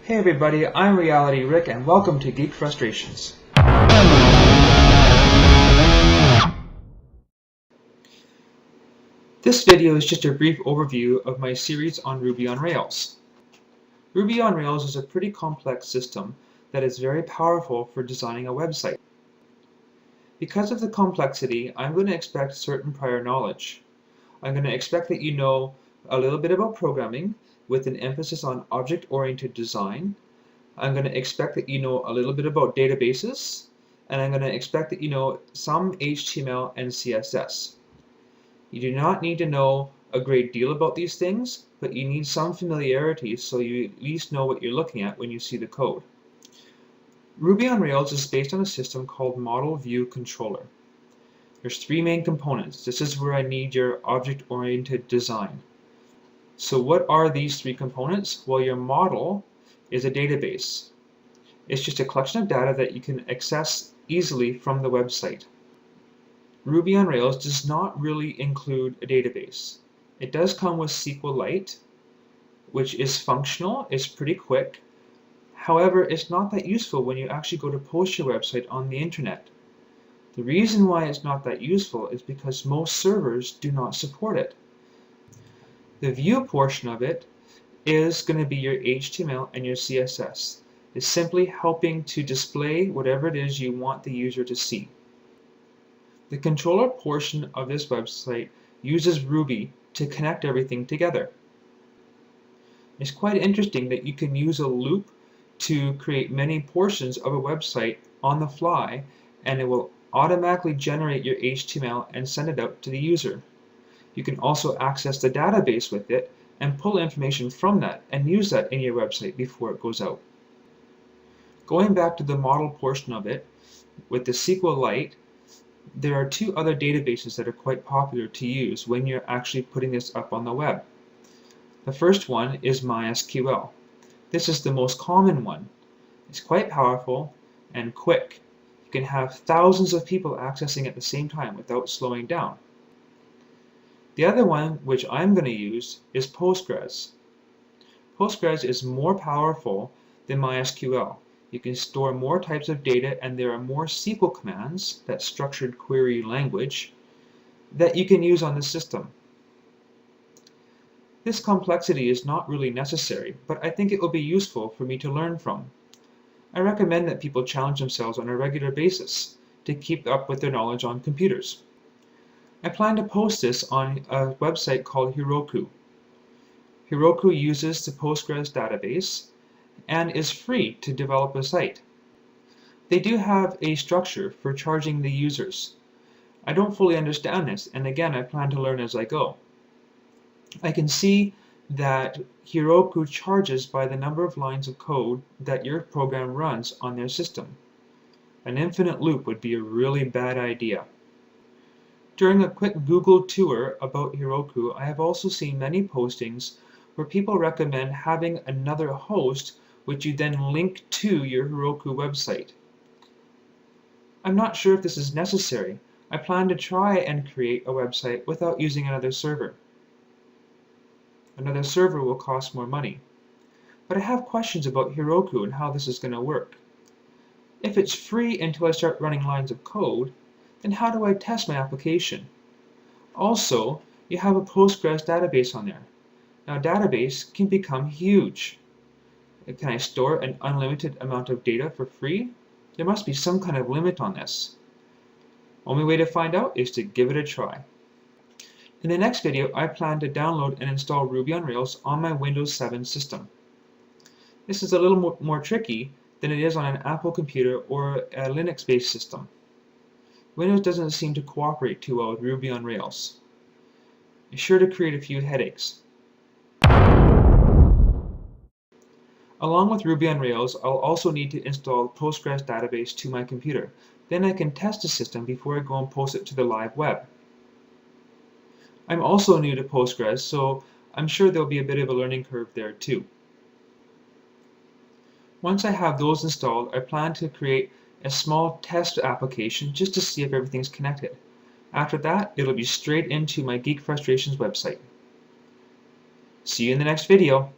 Hey everybody, I'm Reality Rick and welcome to Geek Frustrations. This video is just a brief overview of my series on Ruby on Rails. Ruby on Rails is a pretty complex system that is very powerful for designing a website. Because of the complexity, I'm going to expect certain prior knowledge. I'm going to expect that you know a little bit about programming with an emphasis on object-oriented design. I'm going to expect that you know a little bit about databases, and I'm going to expect that you know some HTML and CSS. You do not need to know a great deal about these things, but you need some familiarity so you at least know what you're looking at when you see the code. Ruby on Rails is based on a system called Model View Controller. There's three main components. This is where I need your object-oriented design. So what are these three components? Well, your model is a database. It's just a collection of data that you can access easily from the website. Ruby on Rails does not really include a database. It does come with SQLite, which is functional, it's pretty quick. However, it's not that useful when you actually go to post your website on the internet. The reason why it's not that useful is because most servers do not support it. The view portion of it is going to be your HTML and your CSS. It's simply helping to display whatever it is you want the user to see. The controller portion of this website uses Ruby to connect everything together. It's quite interesting that you can use a loop to create many portions of a website on the fly, and it will automatically generate your HTML and send it out to the user. You can also access the database with it and pull information from that and use that in your website before it goes out. Going back to the model portion of it, with the SQLite, there are two other databases that are quite popular to use when you're actually putting this up on the web. The first one is MySQL. This is the most common one. It's quite powerful and quick. You can have thousands of people accessing at the same time without slowing down. The other one, which I'm going to use, is Postgres. Postgres is more powerful than MySQL. You can store more types of data, and there are more SQL commands, that structured query language, that you can use on the system. This complexity is not really necessary, but I think it will be useful for me to learn from. I recommend that people challenge themselves on a regular basis to keep up with their knowledge on computers. I plan to post this on a website called Heroku. Heroku uses the Postgres database and is free to develop a site. They do have a structure for charging the users. I don't fully understand this, and again, I plan to learn as I go. I can see that Heroku charges by the number of lines of code that your program runs on their system. An infinite loop would be a really bad idea. During a quick Google tour about Heroku, I have also seen many postings where people recommend having another host which you then link to your Heroku website. I'm not sure if this is necessary. I plan to try and create a website without using another server. Another server will cost more money. But I have questions about Heroku and how this is going to work. If it's free until I start running lines of code, then how do I test my application? Also, you have a Postgres database on there. Now, a database can become huge. Can I store an unlimited amount of data for free? There must be some kind of limit on this. Only way to find out is to give it a try. In the next video, I plan to download and install Ruby on Rails on my Windows 7 system. This is a little more tricky than it is on an Apple computer or a Linux-based system. Windows doesn't seem to cooperate too well with Ruby on Rails. It's sure to create a few headaches. Along with Ruby on Rails, I'll also need to install the Postgres database to my computer. Then I can test the system before I go and post it to the live web. I'm also new to Postgres, so I'm sure there'll be a bit of a learning curve there too. Once I have those installed, I plan to create a small test application just to see if everything's connected. After that, it'll be straight into my Geek Frustrations website. See you in the next video.